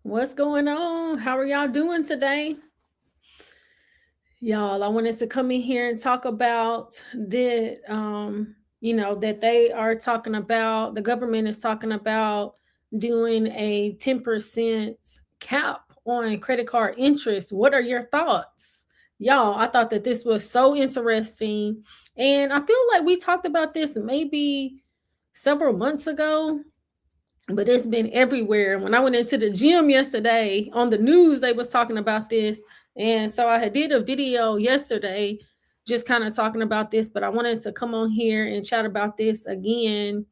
What's going on? How are y'all doing today? Y'all, I wanted to come in here and talk about that they are talking about, the government is talking about doing a 10% cap on credit card interest. What are your thoughts? Y'all, I thought that this was so interesting. And I feel like we talked about this maybe several months ago, but it's been everywhere. When I went into the gym yesterday, on the news they was talking about this, and so I had did a video yesterday just kind of talking about this, but I wanted to come on here and chat about this again.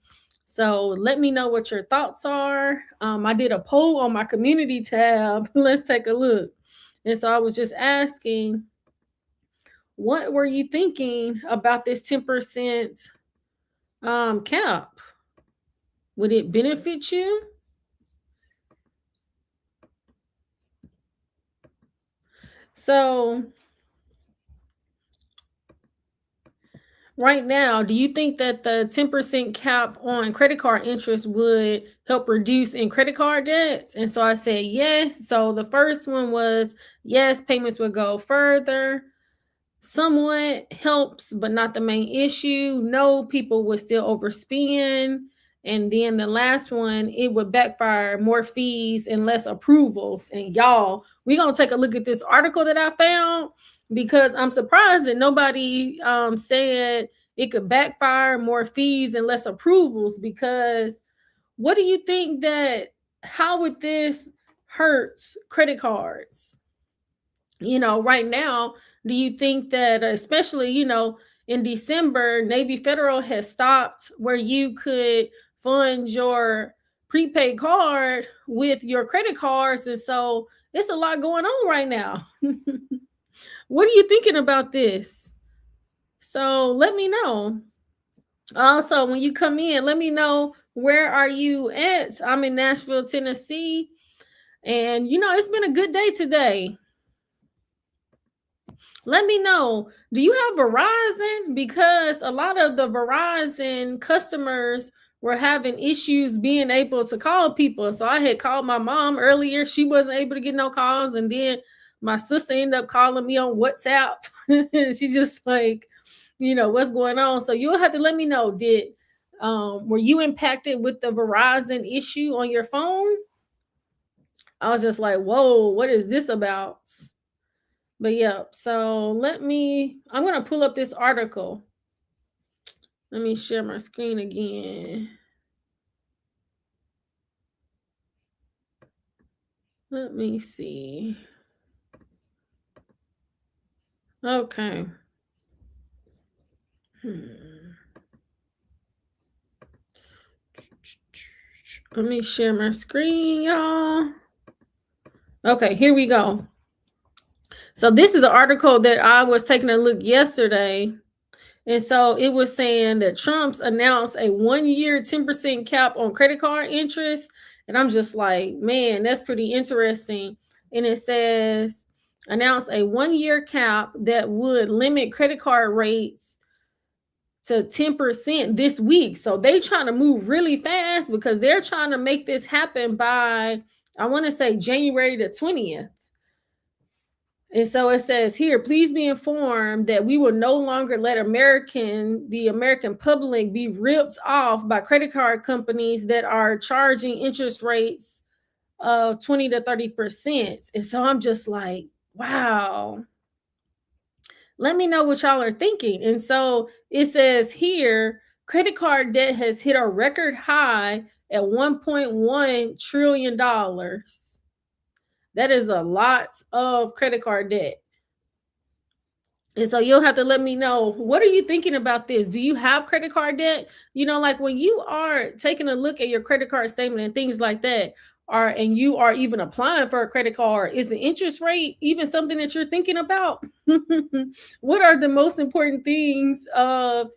So let me know what your thoughts are. I did a poll on my community tab. Let's take a look. And so I was just asking, what were you thinking about this 10% cap? Would it benefit you? So right now, do you think that the 10% cap on credit card interest would help reduce in credit card debts? And so I said yes. So the first one was yes, payments would go further. Somewhat helps, but not the main issue. No, people would still overspend. And then the last one, it would backfire, more fees and less approvals. And y'all, we're going to take a look at this article that I found, because I'm surprised that nobody said it could backfire, more fees and less approvals. Because what do you think how would this hurt credit cards? Right now, do you think that, especially, in December, Navy Federal has stopped where you could fund your prepaid card with your credit cards? And so it's a lot going on right now. What are you thinking about this? So let me know. Also, when you come in, let me know, where are you at? I'm in Nashville, Tennessee. And, it's been a good day today. Let me know, do you have Verizon? Because a lot of the Verizon customers were having issues being able to call people. So I had called my mom earlier. She wasn't able to get no calls. And then my sister ended up calling me on WhatsApp. She just like, what's going on? So you'll have to let me know, were you impacted with the Verizon issue on your phone? I was just like, whoa, what is this about? But yeah, so I'm going to pull up this article. Let me share my screen again. Let me see. Okay. Let me share my screen, y'all. Okay, here we go. So this is an article that I was taking a look yesterday. And so it was saying that Trump's announced a 1-year 10% cap on credit card interest. And I'm just like, man, that's pretty interesting. And it says, announce a 1-year cap that would limit credit card rates to 10% this week. So they trying to move really fast, because they're trying to make this happen by, I want to say, January the 20th. And so it says here, please be informed that we will no longer let the American public be ripped off by credit card companies that are charging interest rates of 20 to 30%. And so I'm just like, wow. Let me know what y'all are thinking. And so it says here, credit card debt has hit a record high at $1.1 trillion. That is a lot of credit card debt. And so you'll have to let me know, what are you thinking about this? Do you have credit card debt? Like when you are taking a look at your credit card statement and things like that, and you are even applying for a credit card, is the interest rate even something that you're thinking about? What are the most important things of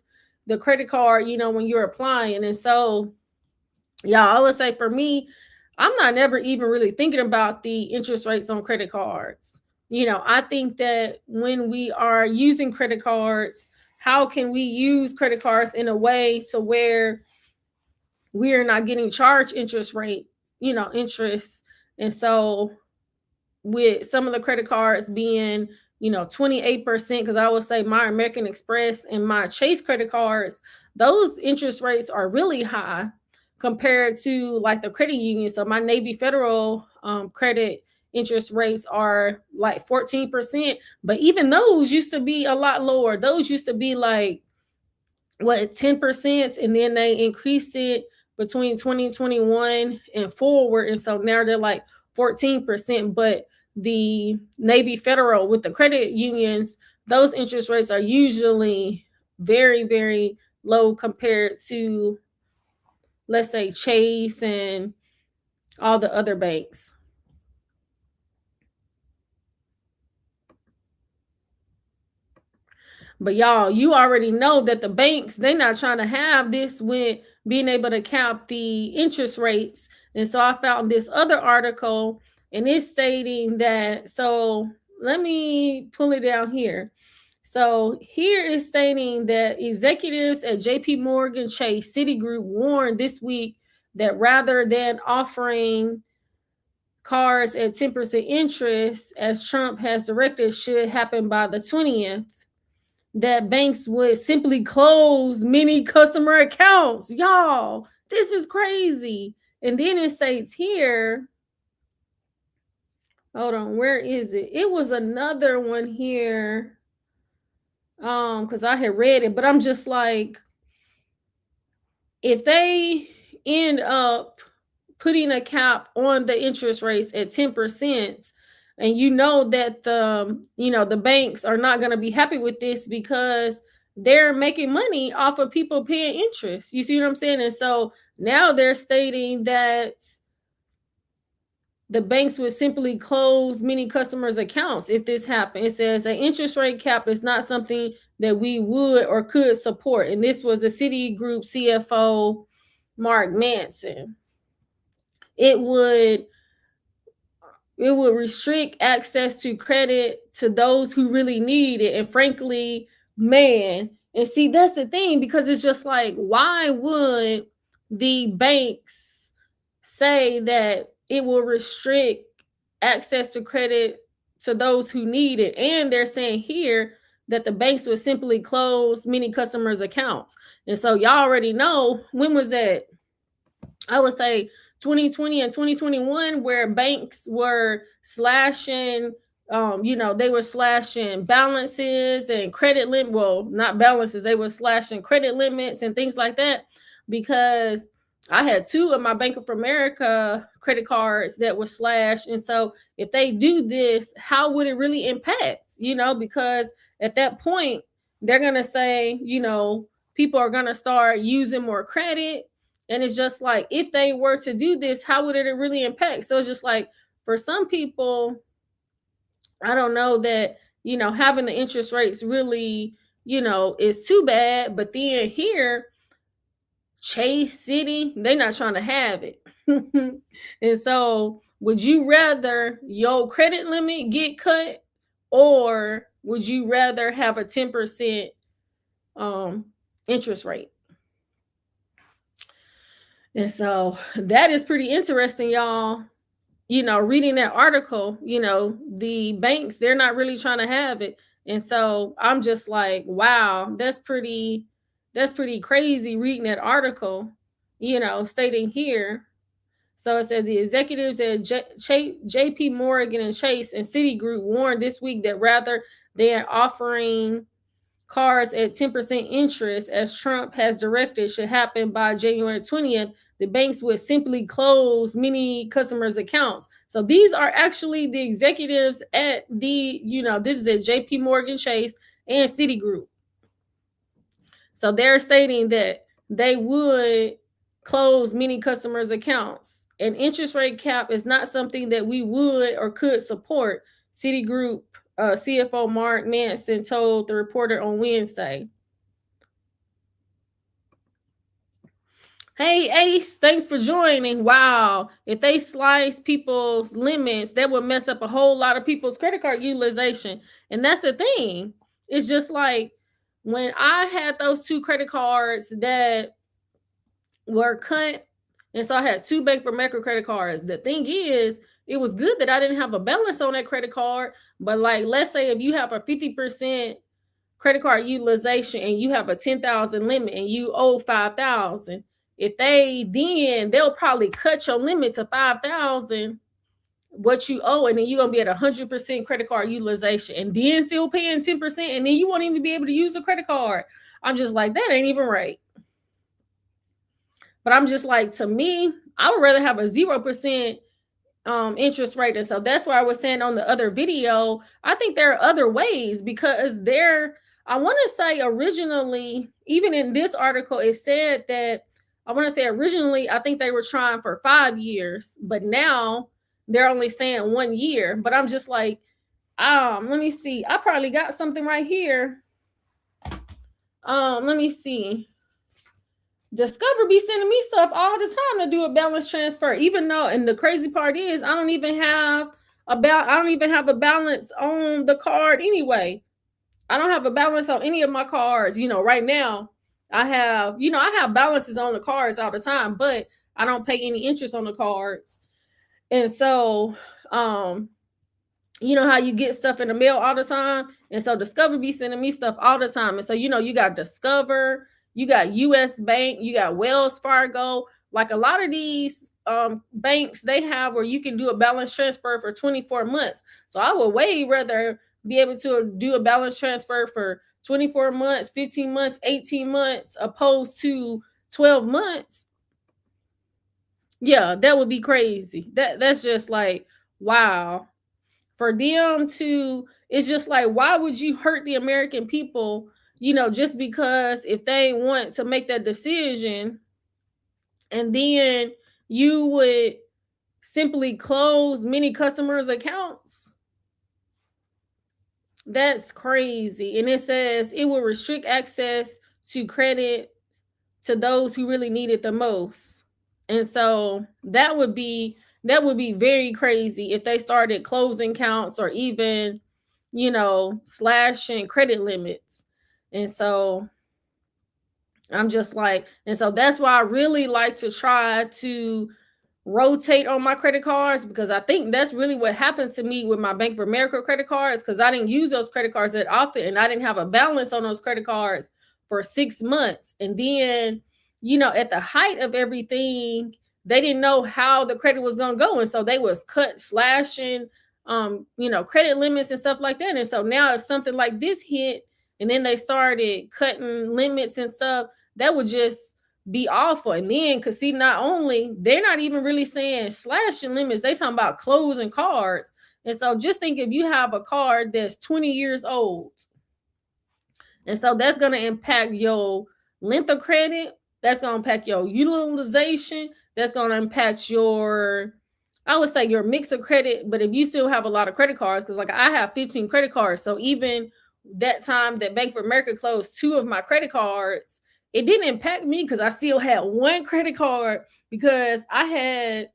the credit card, when you're applying? And so, yeah, I would say for me, I'm not never even really thinking about the interest rates on credit cards. I think that when we are using credit cards, how can we use credit cards in a way to where we are not getting charged interest And so with some of the credit cards being, 28%, because I would say my American Express and my Chase credit cards, those interest rates are really high compared to like the credit union. So my Navy Federal credit interest rates are like 14%, but even those used to be a lot lower. Those used to be like, what, 10%, and then they increased it between 2021 and forward, and so now they're like 14%. But the Navy Federal with the credit unions, those interest rates are usually very, very low compared to, let's say, Chase and all the other banks. But y'all, you already know that the banks, they're not trying to have this with being able to cap the interest rates. And so I found this other article, and it's stating that, so let me pull it down here. So here is stating that executives at JP Morgan Chase Citigroup warned this week that rather than offering cards at 10% interest, as Trump has directed should happen by the 20th, that banks would simply close many customer accounts. Y'all, this is crazy. And then it states here, hold on, where is it? It was another one here. Because I had read it, but I'm just like, if they end up putting a cap on the interest rates at 10%, and that the banks are not going to be happy with this because they're making money off of people paying interest. You see what I'm saying? And so now they're stating that the banks would simply close many customers' accounts if this happened. It says an interest rate cap is not something that we would or could support. And this was a Citigroup CFO, Mark Manson. It would restrict access to credit to those who really need it. And frankly, man, and see, that's the thing, because it's just like, why would the banks say that it will restrict access to credit to those who need it? And they're saying here that the banks would simply close many customers' accounts. And so y'all already know, when was that? I would say 2020 and 2021, where banks were slashing, they were slashing balances and credit limit. Well, not balances, they were slashing credit limits and things like that, because I had two of my Bank of America credit cards that were slashed. And so if they do this, how would it really impact? Because at that point, they're going to say, people are going to start using more credit. And it's just like, if they were to do this, how would it really impact? So it's just like, for some people, I don't know that, having the interest rates really, is too bad. But then here, Chase City, they're not trying to have it. And so, would you rather your credit limit get cut, or would you rather have a 10% interest rate? And so that is pretty interesting, y'all. Reading that article, the banks, they're not really trying to have it. And so I'm just like, wow, that's pretty crazy reading that article, stating here. So it says the executives at JP Morgan and Chase and Citigroup warned this week that rather than offering cards at 10% interest, as Trump has directed should happen by January 20th, the banks would simply close many customers' accounts. So these are actually the executives at this is at JP Morgan Chase and Citigroup. So they're stating that they would close many customers' accounts. An interest rate cap is not something that we would or could support, Citigroup CFO Mark Manson told the reporter on Wednesday. Hey, Ace, thanks for joining. Wow. If they slice people's limits, that would mess up a whole lot of people's credit card utilization. And that's the thing. It's just like, when I had those two credit cards that were cut, and so I had two Bank of America credit cards. The thing is, it was good that I didn't have a balance on that credit card. But like, let's say if you have a 50% credit card utilization and you have a 10,000 limit and you owe 5,000, if they'll probably cut your limit to 5,000, what you owe, and then you're gonna be at 100% credit card utilization and then still paying 10%, and then you won't even be able to use a credit card. I'm just like, that ain't even right. But I'm just like, to me, I would rather have a 0% interest rate. And so that's why I was saying on the other video, I think there are other ways, because I want to say originally, even in this article, it said that, I want to say originally, I think they were trying for 5 years, but now they're only saying 1 year. But I'm just like, let me see. I probably got something right here. Let me see. Discover be sending me stuff all the time to do a balance transfer, even though, and the crazy part is, I don't even have a balance on the card anyway. I don't have a balance on any of my cards. Right now, I have balances on the cards all the time, but I don't pay any interest on the cards. And so, you know how you get stuff in the mail all the time? And so Discover be sending me stuff all the time. And so, you got Discover, you got US Bank, you got Wells Fargo. Like, a lot of these banks, they have where you can do a balance transfer for 24 months. So I would way rather be able to do a balance transfer for 24 months, 15 months, 18 months, opposed to 12 months. Yeah, that would be crazy. That's just like, wow. For them to, it's just like, why would you hurt the American people, just because if they want to make that decision, and then you would simply close many customers' accounts? That's crazy. And it says it will restrict access to credit to those who really need it the most. And so that would be very crazy if they started closing counts, or even, slashing credit limits. And so I'm just like, and so that's why I really like to try to rotate on my credit cards, because I think that's really what happened to me with my Bank of America credit cards, because I didn't use those credit cards that often, and I didn't have a balance on those credit cards for 6 months. And then, at the height of everything, they didn't know how the credit was going to go, and so they was slashing credit limits and stuff like that. And so now if something like this hit, and then they started cutting limits and stuff, that would just be awful. And then, because see, not only, they're not even really saying slashing limits, they talking about closing cards. And so just think, if you have a card that's 20 years old, and so that's going to impact your length of credit, that's going to impact your utilization, that's going to impact your, I would say, your mix of credit. But if you still have a lot of credit cards, because like I have 15 credit cards, so even that time that Bank of America closed 2 of my credit cards, it didn't impact me, because I still had 1 credit card, because I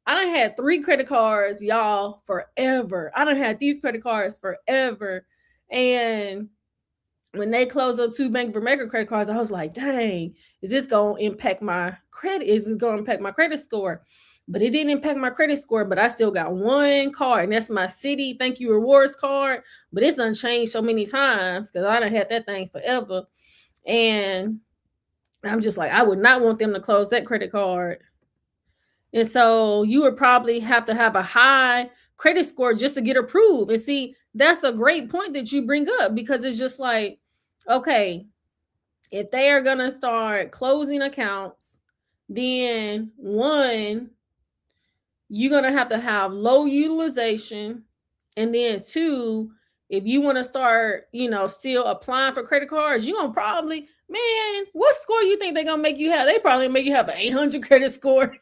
done had 3 credit cards, y'all, forever. I done had these credit cards forever. And when they closed up 2 Bank of America credit cards, I was like, dang, is this going to impact my credit? Is this going to impact my credit score? But it didn't impact my credit score. But I still got 1 card, and that's my Citi Thank You Rewards card. But it's done changed so many times, because I done had that thing forever. And I'm just like, I would not want them to close that credit card. And so you would probably have to have a high credit score just to get approved. And see, that's a great point that you bring up, because it's just like, okay, if they are going to start closing accounts, then 1, you're going to have low utilization. And then 2, if you want to start, still applying for credit cards, you're going to probably, man, what score you think they're going to make you have? They probably make you have an 800 credit score.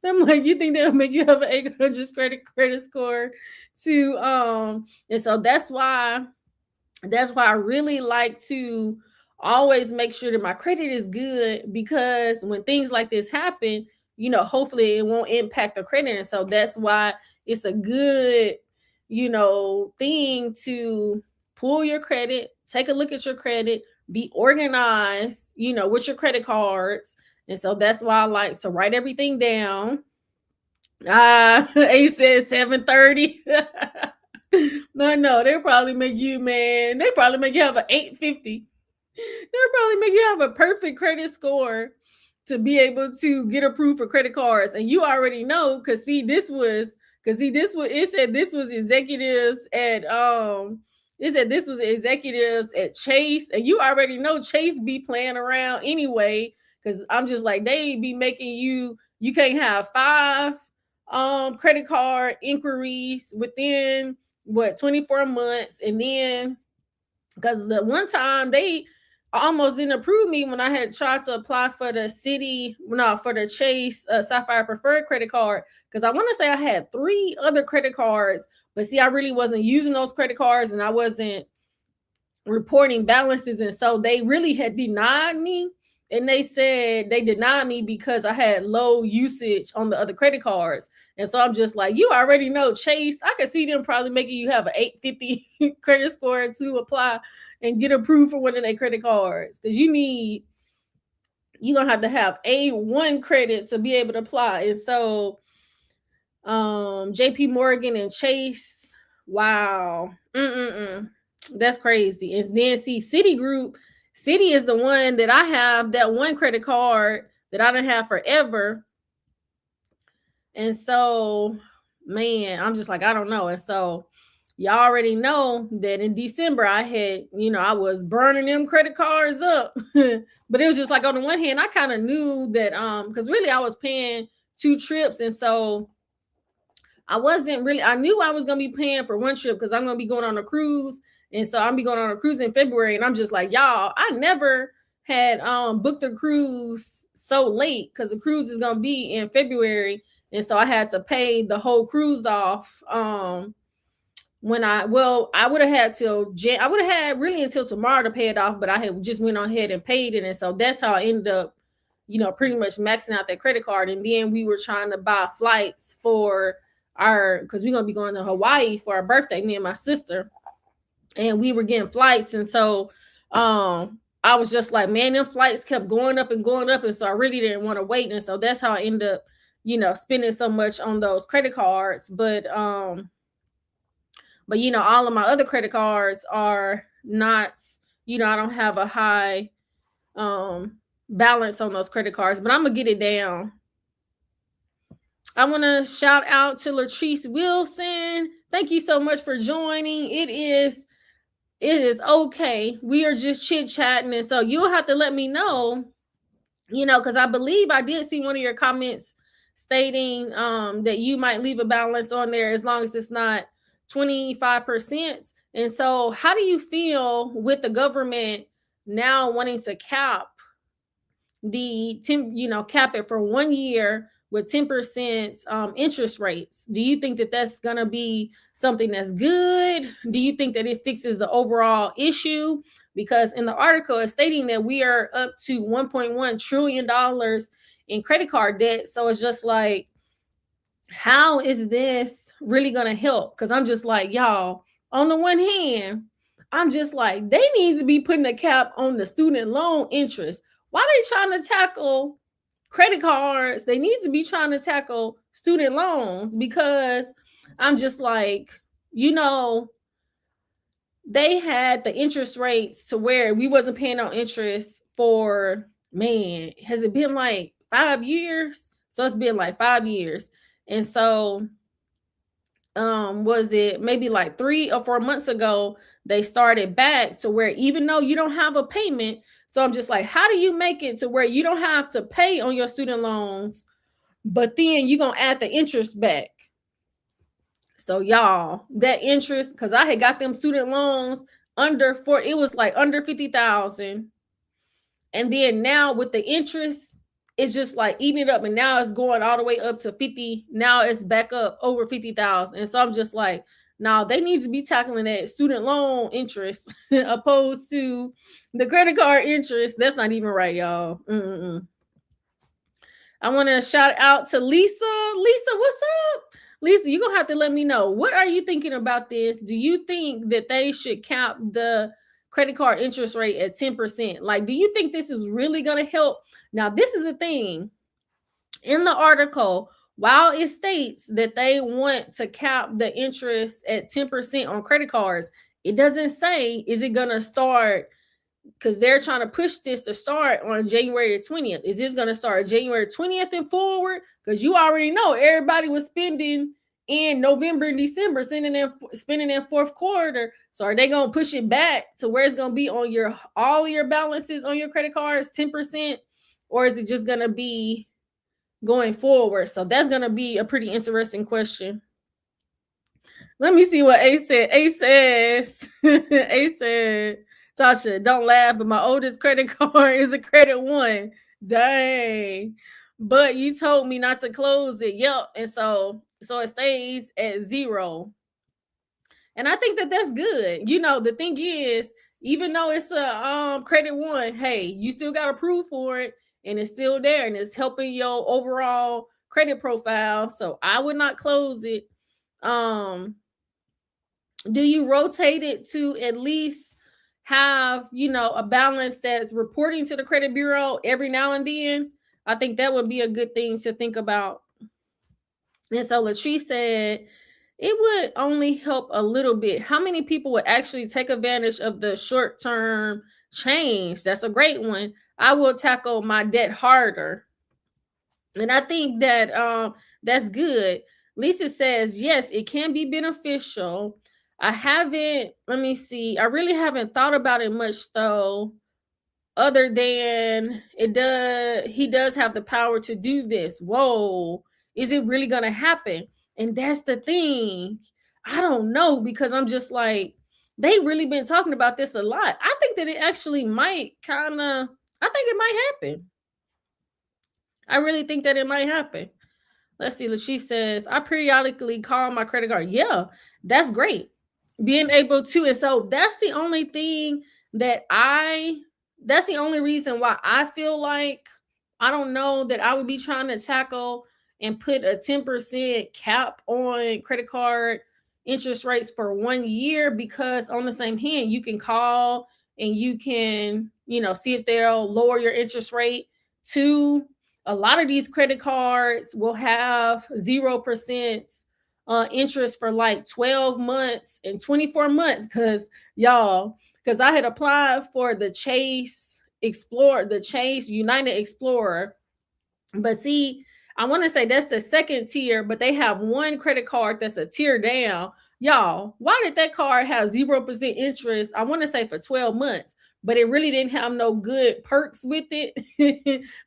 I'm like, you think they'll make you have an 800 credit score to, and so that's why I really like to always make sure that my credit is good, because when things like this happen, hopefully it won't impact the credit. And so that's why it's a good, thing to pull your credit, take a look at your credit, be organized, with your credit cards. And so that's why I like to write everything down. He said 7:30. No, they'll probably make you, man. They probably make you have an 850. They'll probably make you have a perfect credit score to be able to get approved for credit cards. And you already know, it said this was executives at it said this was executives at Chase, and you already know Chase be playing around anyway. Because I'm just like, they be making you can't have 5 credit card inquiries within what 24 months, and then because the one time they almost didn't approve me when I had tried to apply for the for the Chase Sapphire preferred credit card, because I want to say I had 3 other credit cards, but see, I really wasn't using those credit cards and I wasn't reporting balances, and so they really had denied me. And they said they denied me because I had low usage on the other credit cards. And so I'm just like, you already know Chase, I could see them probably making you have an 850 credit score to apply and get approved for one of their credit cards, because you're gonna have to have A1 credit to be able to apply. And so JP Morgan and Chase, wow. That's crazy. And then see, Citigroup, Citi is the one that I have, that one credit card that I didn't have forever. And so, man, I'm just like, I don't know. And so y'all already know that in December I had, I was burning them credit cards up. But it was just like, on the one hand, I kind of knew that because really I was paying 2 trips. And so I knew I was gonna be paying for one trip because I'm gonna be going on a cruise. And so I'm be going on a cruise in February. And I'm just like, y'all, I never had booked a cruise so late, because the cruise is gonna be in February. And so I had to pay the whole cruise off. When I would have had really until tomorrow to pay it off, but I had just went on ahead and paid it. And so that's how I ended up, pretty much maxing out that credit card. And then we were trying to buy flights for because we're gonna be going to Hawaii for our birthday, me and my sister, and we were getting flights. And so I was just like, man, them flights kept going up and going up, and so I really didn't want to wait. And so that's how I ended up, spending so much on those credit cards. But all of my other credit cards are not, I don't have a high balance on those credit cards, but I'm gonna get it down. I want to shout out to Latrice Wilson. Thank you so much for joining. It is okay. We are just chit-chatting. And so you'll have to let me know, because I believe I did see one of your comments stating that you might leave a balance on there as long as it's not 25%. And so how do you feel with the government now wanting to cap cap it for 1 year with 10% interest rates? Do you think that that's going to be something that's good? Do you think that it fixes the overall issue? Because in the article, it's stating that we are up to $1.1 trillion in credit card debt. So it's just like, how is this really going to help? Because I'm just like, y'all, on the one hand, I'm just like, they need to be putting a cap on the student loan interest. Why are they trying to tackle credit cards? They need to be trying to tackle student loans, because I'm just like, they had the interest rates to where we wasn't paying on interest for, man, has it been like 5 years? So it's been like 5 years. And so was it maybe like 3 or 4 months ago, they started back to where even though you don't have a payment. So I'm just like, how do you make it to where you don't have to pay on your student loans, but then you're going to add the interest back? So y'all, that interest, because I had got them student loans it was like under 50,000. And then now with the interest, it's just like eating it up. And now it's going all the way up to 50. Now it's back up over 50,000. And so I'm just like, now they need to be tackling that student loan interest opposed to the credit card interest. That's not even right, y'all. I want to shout out to Lisa. Lisa, what's up? Lisa, you're going to have to let me know. What are you thinking about this? Do you think that they should cap the credit card interest rate at 10%? Like, do you think this is really going to help? Now, this is the thing. In the article, while it states that they want to cap the interest at 10% on credit cards, it doesn't say, is it going to start, because they're trying to push this to start on January 20th. Is this going to start January 20th and forward? Because you already know everybody was spending in November and December, spending in fourth quarter. So are they going to push it back to where it's going to be on your all your balances on your credit cards, 10%? Or is it just going to be going forward? So that's going to be a pretty interesting question. Let me see what A said. A says, A said, Tasha, don't laugh, but my oldest credit card is a credit one. Dang. But you told me not to close it. Yep. And so it stays at 0. And I think that that's good. The thing is, even though it's a credit one, hey, you still got approved for it, and it's still there, and it's helping your overall credit profile. So I would not close it. Do you rotate it to at least have a balance that's reporting to the credit bureau every now and then? I think that would be a good thing to think about. And so Latrice said it would only help a little bit. How many people would actually take advantage of the short-term change? That's a great one. I will tackle my debt harder. And I think that that's good. Lisa says, yes, it can be beneficial. Let me see. I really haven't thought about it much though, other than he does have the power to do this. Whoa, is it really going to happen? And that's the thing. I don't know, because I'm just like, they really been talking about this a lot. I think that it actually might I think it might happen. I really think that it might happen. Let's see. She says, I periodically call my credit card. Yeah, that's great. Being able to. And so that's the only thing that's the only reason why I feel like, I don't know, that I would be trying to tackle and put a 10% cap on credit card interest rates for 1 year, because on the same hand, you can call and you can, see if they'll lower your interest rate. To a lot of these credit cards will have 0% interest for like 12 months and 24 months. Because I had applied for the Chase United Explorer. But see, I want to say that's the second tier, but they have one credit card that's a tier down. Y'all, why did that card have 0% interest? I want to say for 12 months, but it really didn't have no good perks with it.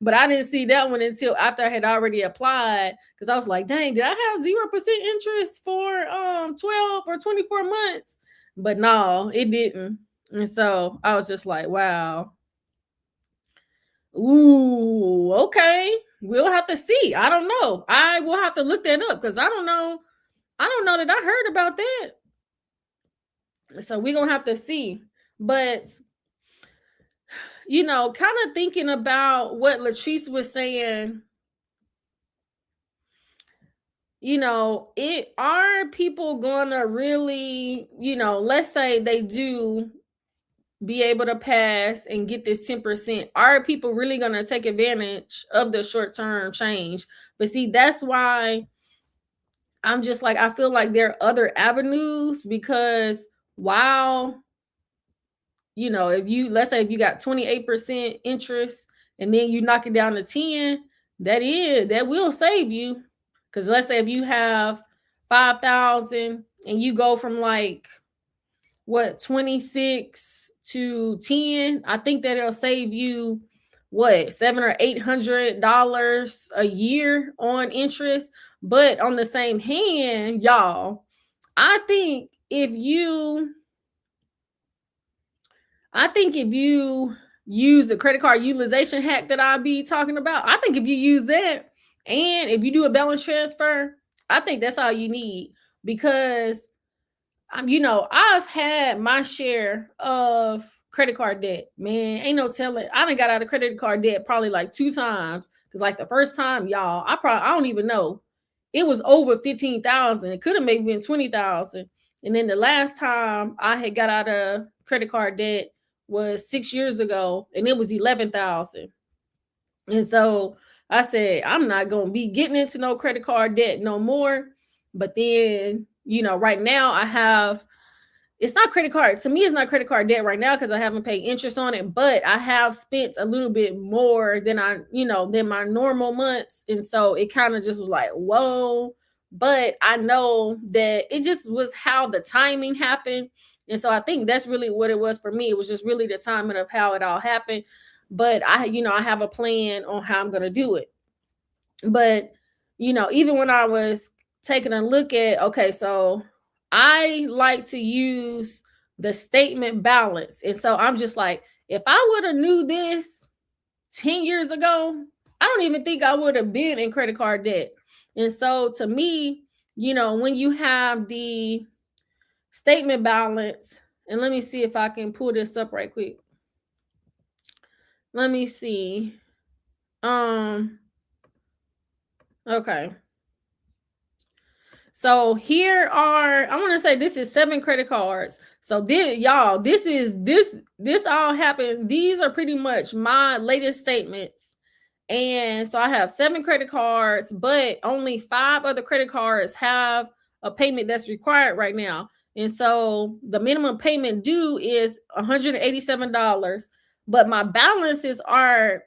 But I didn't see that one until after I had already applied, because I was like, dang, did I have 0% interest for 12 or 24 months? But no, it didn't. And so I was just like, wow. Ooh, okay. We'll have to see. I don't know. I will have to look that up, because I don't know that I heard about that. So we're gonna have to see. But kind of thinking about what Latrice was saying, are people gonna really, let's say they do be able to pass and get this 10%, are people really going to take advantage of the short-term change? But see, that's why I'm just like, I feel like there are other avenues, because while, let's say if you got 28% interest and then you knock it down to 10, that will save you. Because let's say if you have 5,000 and you go from like 26 to 10, I think that it'll save you $700 or $800 a year on interest. But on the same hand, y'all, I think if you use the credit card utilization hack that I'll be talking about, I think if you use that and if you do a balance transfer, I think that's all you need. Because I've had my share of credit card debt. Man, ain't no telling. I done got out of credit card debt probably like 2 times. Because like the first time, y'all, I don't even know. It was over 15,000. It could have maybe been 20,000. And then the last time I had got out of credit card debt was 6 years ago, and it was 11,000. And so I said, I'm not going to be getting into no credit card debt no more. But then, right now I have, it's not credit card. To me, it's not credit card debt right now because I haven't paid interest on it, but I have spent a little bit more than than my normal months. And so it kind of just was like, whoa. But I know that it just was how the timing happened. And so I think that's really what it was for me. It was just really the timing of how it all happened. But I have a plan on how I'm going to do it. But, even when I was taking a look at, okay, so I like to use the statement balance. And so I'm just like, if I would have knew this 10 years ago, I don't even think I would have been in credit card debt. And so to me, when you have the statement balance, and let me see if I can pull this up right quick. Let me see. Okay. So here are, I want to say this is 7 credit cards. So this all happened. These are pretty much my latest statements. And so I have 7 credit cards, but only 5 other credit cards have a payment that's required right now. And so the minimum payment due is $187, but my balances are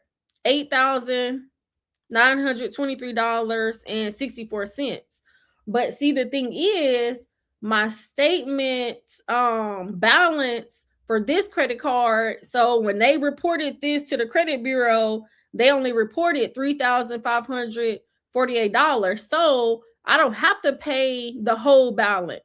$8,923.64. But see, the thing is, my statement balance for this credit card, so when they reported this to the credit bureau, they only reported $3,548. So I don't have to pay the whole balance.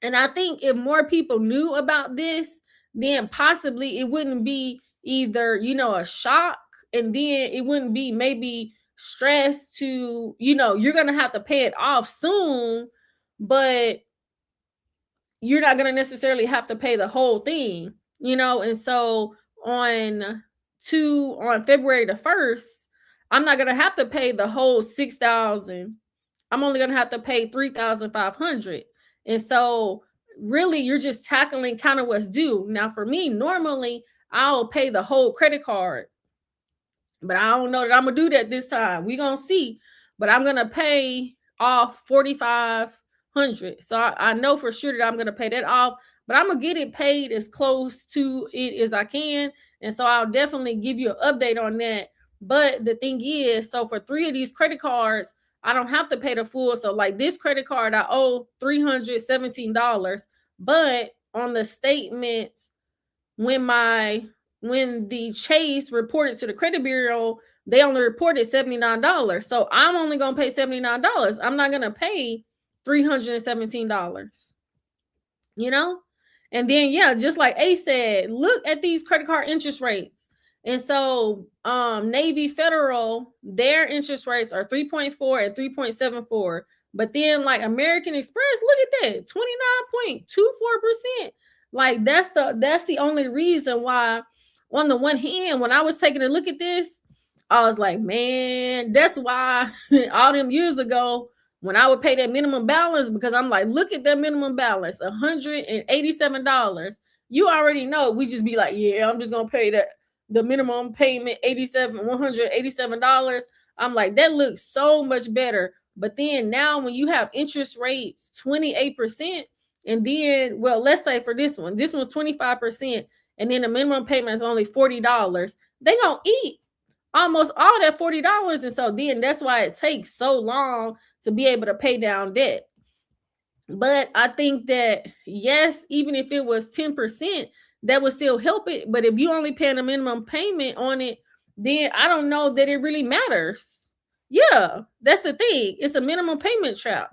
And I think if more people knew about this, then possibly it wouldn't be either, a shock, and then it wouldn't be maybe stress to, you're going to have to pay it off soon, but you're not going to necessarily have to pay the whole thing, and so on February the 1st, I'm not going to have to pay the whole 6,000. I'm only going to have to pay 3,500. And so really you're just tackling kind of what's due. Now for me, normally I'll pay the whole credit card, but I don't know that I'm going to do that this time. We're going to see, but I'm going to pay off 4,500. So I know for sure that I'm going to pay that off, but I'm going to get it paid as close to it as I can. And so I'll definitely give you an update on that. But the thing is, so for 3 of these credit cards, I don't have to pay the full. So like this credit card, I owe $317, but on the statements, when the Chase reported to the credit bureau, they only reported $79. So I'm only going to pay $79. I'm not going to pay $317. And then, just like A said, look at these credit card interest rates. And so Navy Federal, their interest rates are 3.4 and 3.74. But then like American Express, look at that, 29.24%. Like that's the only reason why, on the one hand, when I was taking a look at this, I was like, man, that's why all them years ago when I would pay that minimum balance, because I'm like, look at that minimum balance, $187. You already know, we just be like, yeah, I'm just gonna pay the minimum payment, $187. I'm like, that looks so much better. But then now when you have interest rates 28%, and then, well, let's say for this one's 25%, and then the minimum payment is only $40, they gonna eat almost all that $40. And so then that's why it takes so long to be able to pay down debt. But I think that, yes, even if it was 10%, that would still help it. But if you only pay a minimum payment on it, then I don't know that it really matters. Yeah, that's the thing. It's a minimum payment trap.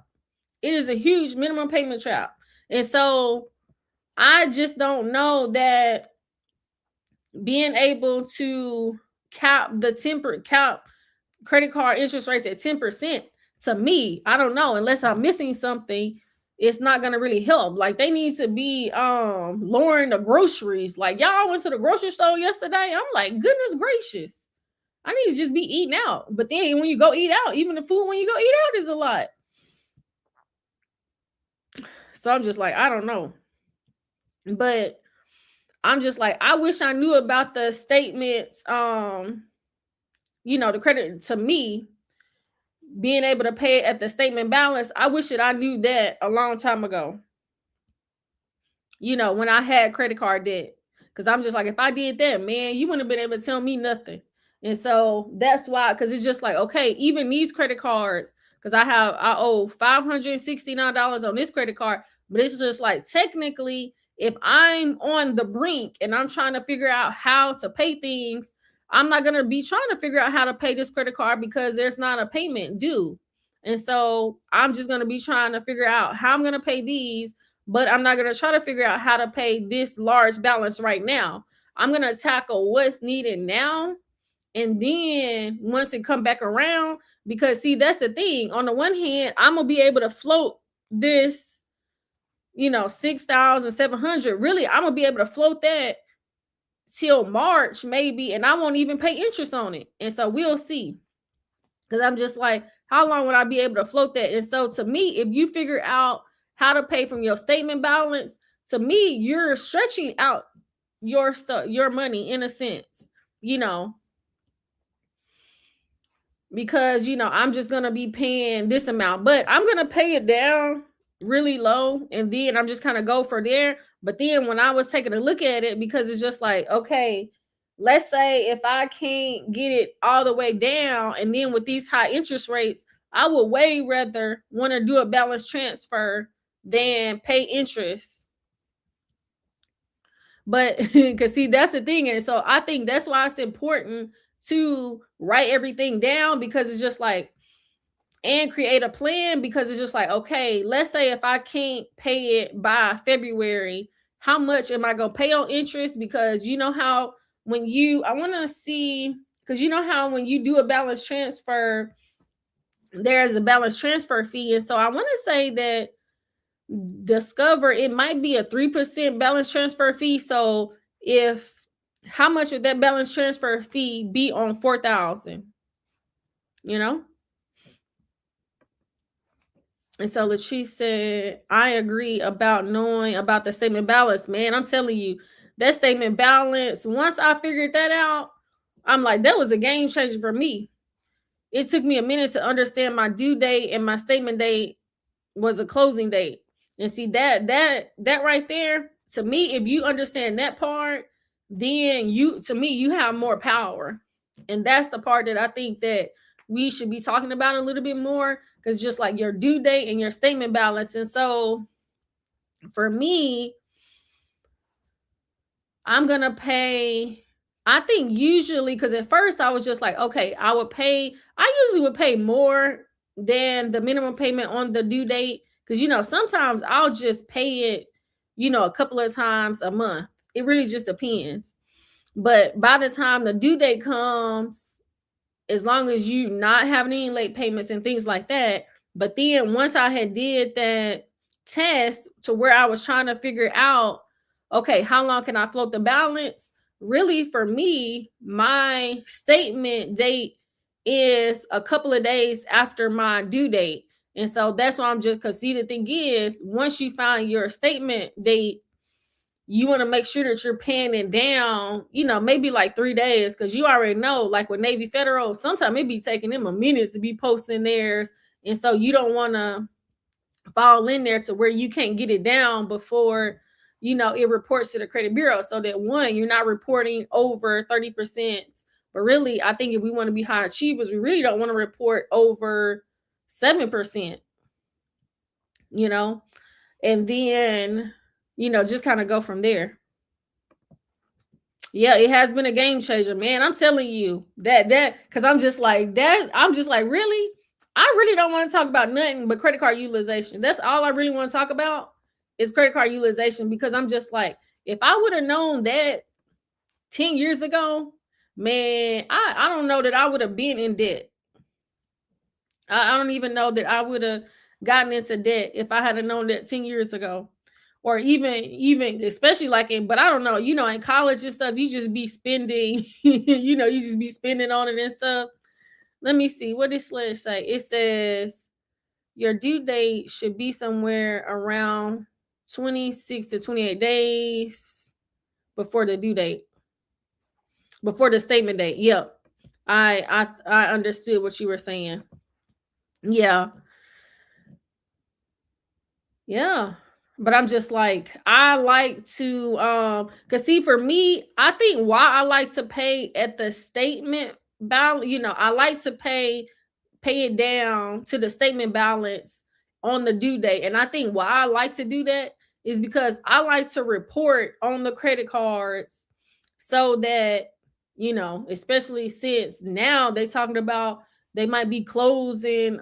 It is a huge minimum payment trap. And so I just don't know that being able to cap credit card interest rates at 10%, to me, I don't know, unless I'm missing something, it's not going to really help. Like they need to be lowering the groceries. Like y'all went to the grocery store yesterday. I'm like, goodness gracious, I need to just be eating out. But then when you go eat out, even the food when you go eat out is a lot. So I'm just like, I don't know. But I'm just like, I wish I knew about the statements the credit to me, being able to pay it at the statement balance, I wish that I knew that a long time ago, when I had credit card debt. Because I'm just like, if I did that, man, you wouldn't have been able to tell me nothing. And so that's why, because it's just like, okay, even these credit cards, because I owe $569 on this credit card, but it's just like, technically, if I'm on the brink and I'm trying to figure out how to pay things, I'm not going to be trying to figure out how to pay this credit card because there's not a payment due. And so I'm just going to be trying to figure out how I'm going to pay these, but I'm not going to try to figure out how to pay this large balance right now. I'm going to tackle what's needed now. And then once it come back around, because see, that's the thing. On the one hand, I'm going to be able to float this, 6,700. Really, I'm going to be able to float that till March maybe, and I won't even pay interest on it. And so we'll see. Because I'm just like, how long would I be able to float that? And so to me, if you figure out how to pay from your statement balance, to me, you're stretching out your stuff, your money in a sense, because I'm just gonna be paying this amount, but I'm gonna pay it down really low, and then I'm just kind of go for there. But then when I was taking a look at it, because it's just like, okay, let's say if I can't get it all the way down, and then with these high interest rates, I would way rather want to do a balance transfer than pay interest. But because see, that's the thing. And so I think that's why it's important to write everything down, because it's just like, and create a plan, because it's just like, okay, let's say if I can't pay it by February, how much am I going to pay on interest? Because how I want to see, because how when you do a balance transfer, there's a balance transfer fee. And so I want to say that Discover, it might be a 3% balance transfer fee. So how much would that balance transfer fee be on 4,000? And so Latrice said, I agree about knowing about the statement balance. Man, I'm telling you, that statement balance, once I figured that out, I'm like, that was a game changer for me. It took me a minute to understand my due date, and my statement date was a closing date. And see, that right there, to me, if you understand that part, then you have more power. And that's the part that I think that we should be talking about a little bit more, because just like your due date and your statement balance. And so for me, I'm going to pay, I think usually, because at first I was just like, okay, I usually would pay more than the minimum payment on the due date. Because, sometimes I'll just pay it, a couple of times a month. It really just depends. But by the time the due date comes, as long as you not having any late payments and things like that. But then once I had did that test to where I was trying to figure out, okay, how long can I float the balance? Really, for me, my statement date is a couple of days after my due date. And so that's why I'm just, because see, the thing is, once you find your statement date, you want to make sure that you're paying it down, maybe like 3 days, because you already know, like with Navy Federal, sometimes it be taking them a minute to be posting theirs. And so you don't want to fall in there to where you can't get it down before, it reports to the credit bureau. So that one, you're not reporting over 30%. But really, I think if we want to be high achievers, we really don't want to report over 7%, and then, just kind of go from there. Yeah, it has been a game changer, man. I'm telling you that because I'm just like that. I'm just like, really? I really don't want to talk about nothing but credit card utilization. That's all I really want to talk about is credit card utilization, because I'm just like, if I would have known that 10 years ago, man, I don't know that I would have been in debt. I don't even know that I would have gotten into debt if I had known that 10 years ago. Or even especially like but I don't know, in college and stuff, you just be spending, you just be spending on it and stuff. Let me see, what does Slash say? It says your due date should be somewhere around 26 to 28 days before the due date, before the statement date. Yep. I understood what you were saying. Yeah. Yeah. But I'm just like, I like to cuz see for me, I think why I like to pay at the statement balance, I like to pay it down to the statement balance on the due date. And I think why I like to do that is because I like to report on the credit cards so that, especially since now they talking about they might be closing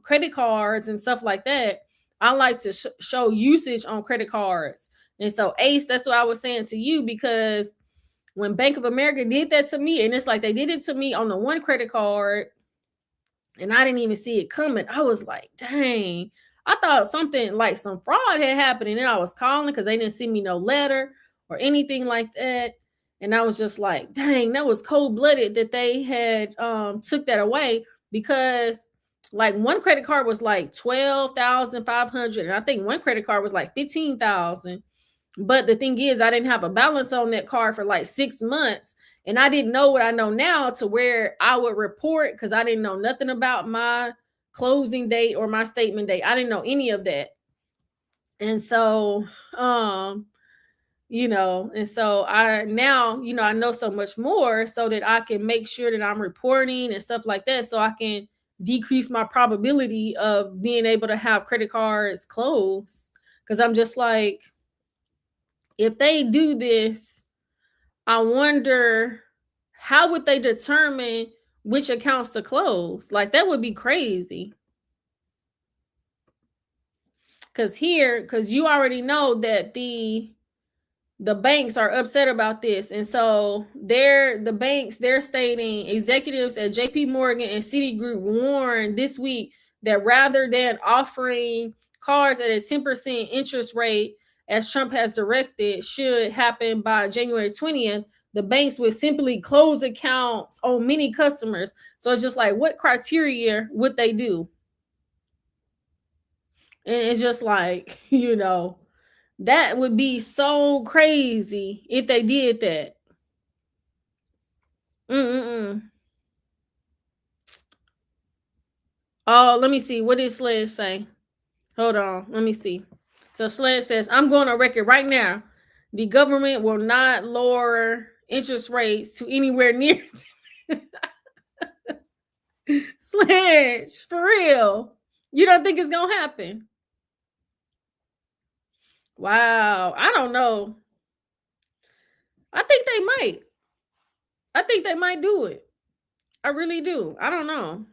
credit cards and stuff like that. I like to show usage on credit cards. And so Ace, that's what I was saying to you, because when Bank of America did that to me, and it's like they did it to me on the one credit card and I didn't even see it coming. I was like, dang, I thought something like some fraud had happened. And then I was calling because they didn't send me no letter or anything like that. And I was just like, dang, that was cold-blooded that they had took that away, because like one credit card was like 12,500, and I think one credit card was like 15,000. But the thing is, I didn't have a balance on that card for like 6 months. And I didn't know what I know now, to where I would report, because I didn't know nothing about my closing date or my statement date. I didn't know any of that. And so, and so I now, I know so much more so that I can make sure that I'm reporting and stuff like that, so I can decrease my probability of being able to have credit cards closed. Because I'm just like, if they do this, I wonder how would they determine which accounts to close? Like that would be crazy. Because you already know that the banks are upset about this. And so they're stating executives at JP Morgan and Citigroup warned this week that rather than offering cards at a 10% interest rate, as Trump has directed should happen by January 20th, the banks would simply close accounts on many customers. So it's just like, what criteria would they do? And it's just like, that would be so crazy if they did that. Mm-mm-mm. Oh, let me see. What did Sledge say? Hold on. Let me see. So Sledge says, I'm going on record right now. The government will not lower interest rates to anywhere near. Sledge, for real. You don't think it's going to happen? Wow. I don't know. I think they might. I think they might do it. I really do. I don't know.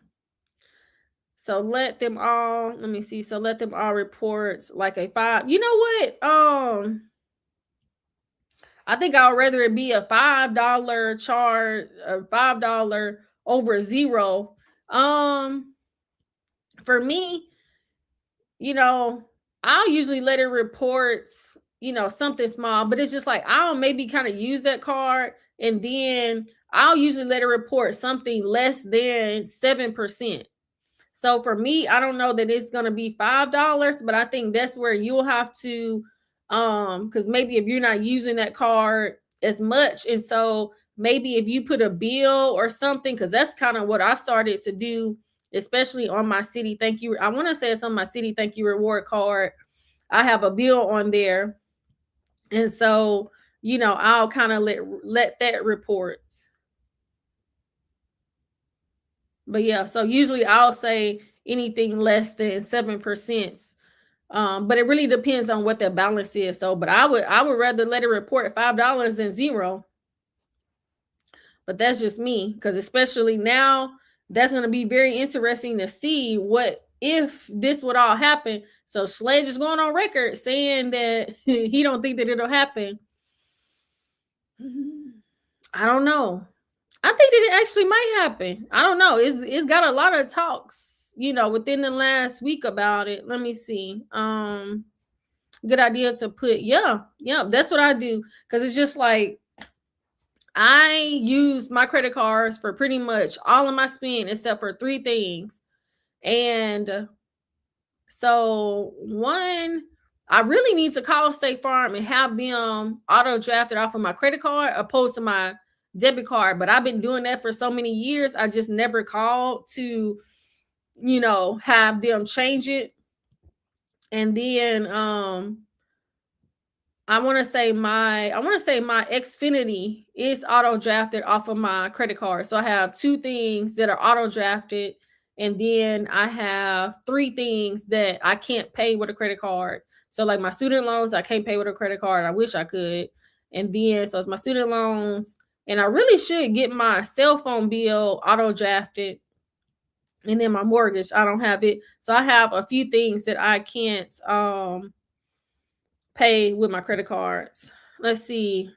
So let them all, let me see. So let them all report like a 5. You know what? I think I'd rather it be a $5 charge, a $5 over zero. For me, you know, I'll usually let it report, something small, but it's just like I'll maybe kind of use that card, and then I'll usually let it report something less than 7%. So for me, I don't know that it's gonna be $5, but I think that's where you'll have to, because maybe if you're not using that card as much, and so maybe if you put a bill or something, because that's kind of what I started to do, especially on my Citi Thank You. I want to say it's on my Citi Thank You reward card. I have a bill on there, and so I'll kind of let that report. But yeah, so usually I'll say anything less than 7%. But it really depends on what their balance is. So, but I would rather let it report $5 than zero. But that's just me, because especially now, that's going to be very interesting to see what if this would all happen. So Sledge is going on record saying that he don't think that it'll happen. I don't know. I think that it actually might happen. I don't know. It's got a lot of talks, within the last week about it. Let me see. Good idea to put, yeah, that's what I do. Because it's just like I use my credit cards for pretty much all of my spend except for 3 things. And so one, I really need to call State Farm and have them auto drafted off of my credit card opposed to my debit card, but I've been doing that for so many years. I just never called to, have them change it. And then I want to say my Xfinity is auto drafted off of my credit card. So I have two things that are auto drafted, and then I have three things that I can't pay with a credit card. So like my student loans, I can't pay with a credit card. I wish I could. And then so it's my student loans, and I really should get my cell phone bill auto drafted. And then my mortgage, I don't have it. So I have a few things that I can't pay with my credit cards. Let's see.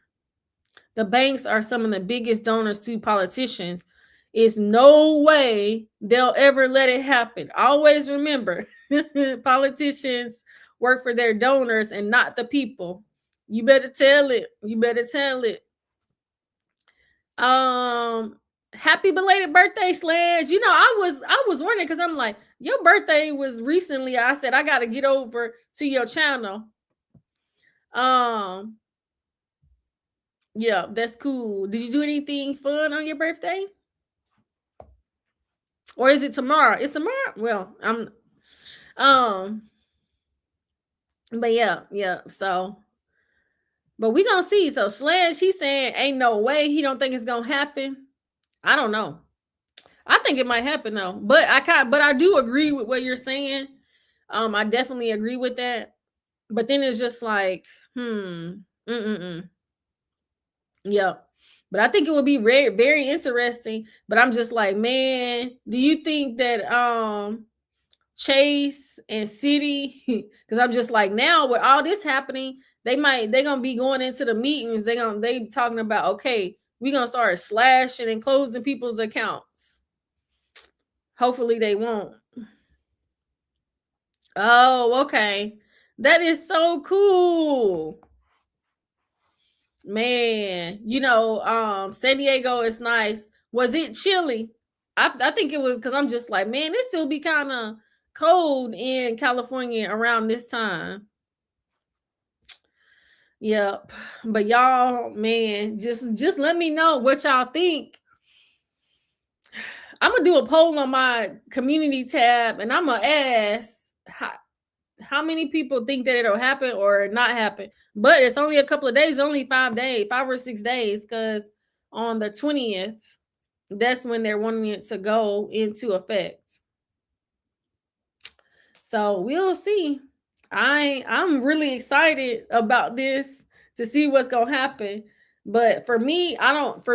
The banks are some of the biggest donors to politicians. It's no way they'll ever let it happen. Always remember, politicians work for their donors and not the people. You better tell it. You better tell it. Happy belated birthday, Slash. I was wondering because I'm like, your birthday was recently. I said I gotta get over to your channel. Yeah, that's cool. Did you do anything fun on your birthday? Or is it tomorrow? It's tomorrow? Well, but yeah. So, but we gonna see. So Slash, he's saying ain't no way he don't think it's gonna happen. I don't know. I think it might happen though. But I do agree with what you're saying. I definitely agree with that. But then it's just like, yeah. But I think it would be very, very interesting. But I'm just like, man, do you think that Chase and City, because I'm just like, now with all this happening, they're gonna be going into the meetings. They talking about, okay, we're gonna start slashing and closing people's accounts. Hopefully they won't. Oh, okay. That is so cool. Man, San Diego is nice. Was it chilly? I think it was, because I'm just like, man, it still be kind of cold in California around this time. Yep. But y'all, man, just let me know what y'all think. I'm gonna do a poll on my community tab, and I'm gonna ask how many people think that it'll happen or not happen. But it's only a couple of days, only 5 days, 5 or 6 days, because on the 20th, that's when they're wanting it to go into effect. So we'll see. I'm really excited about this to see what's gonna happen. But for me, I don't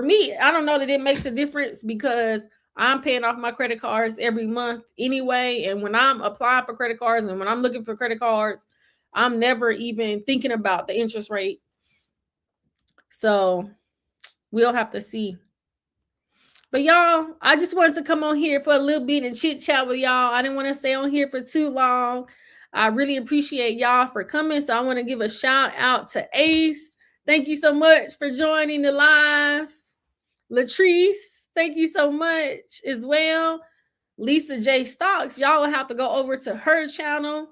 know that it makes a difference, because I'm paying off my credit cards every month anyway. And when I'm applying for credit cards and when I'm looking for credit cards, I'm never even thinking about the interest rate. So we'll have to see. But y'all, I just wanted to come on here for a little bit and chit chat with y'all. I didn't want to stay on here for too long. I really appreciate y'all for coming. So I want to give a shout out to Ace. Thank you so much for joining the live. Latrice, thank you so much as well. Lisa J. Stocks, y'all will have to go over to her channel.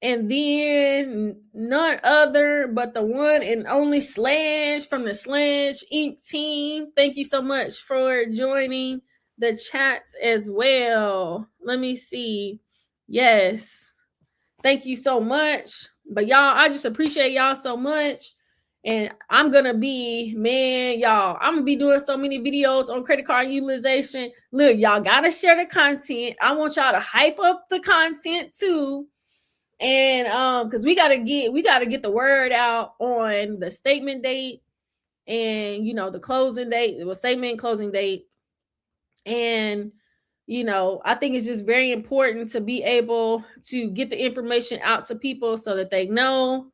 And then none other but the one and only Slash from the Slash Inc. team. Thank you so much for joining the chats as well. Let me see. Yes. Thank you so much. But y'all, I just appreciate y'all so much. And I'm going to be, I'm going to be doing so many videos on credit card utilization. Look, y'all got to share the content. I want y'all to hype up the content too. And because we gotta get the word out on the statement date and the closing date. It was statement closing date. And I think it's just very important to be able to get the information out to people so that they know.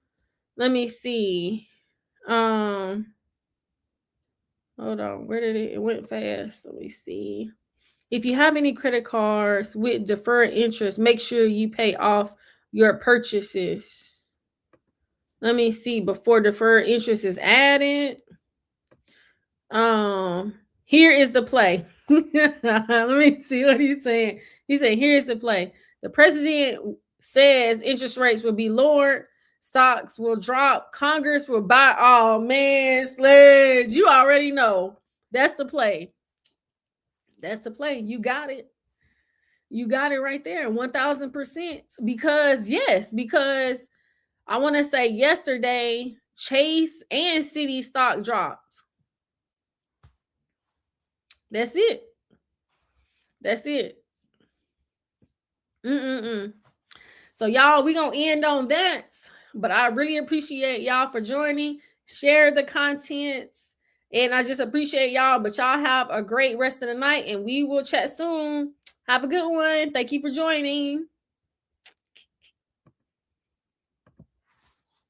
Let me see. Hold on. Where did it went fast? Let me see. If you have any credit cards with deferred interest, make sure you pay off your purchases. Let me see before deferred interest is added. Here is the play. Let me see what he's saying. He said, here's the play. The president says interest rates will be lowered stocks will drop. Congress will buy. Oh man, Sledge, you already know. That's the play. That's the play. You got it. You got it right there, 1000%. Because I want to say yesterday, Chase and Citi stock dropped. That's it. That's it. So y'all, we gonna end on that. But I really appreciate y'all for joining. Share the contents. And I just appreciate y'all. But y'all have a great rest of the night. And we will chat soon. Have a good one. Thank you for joining.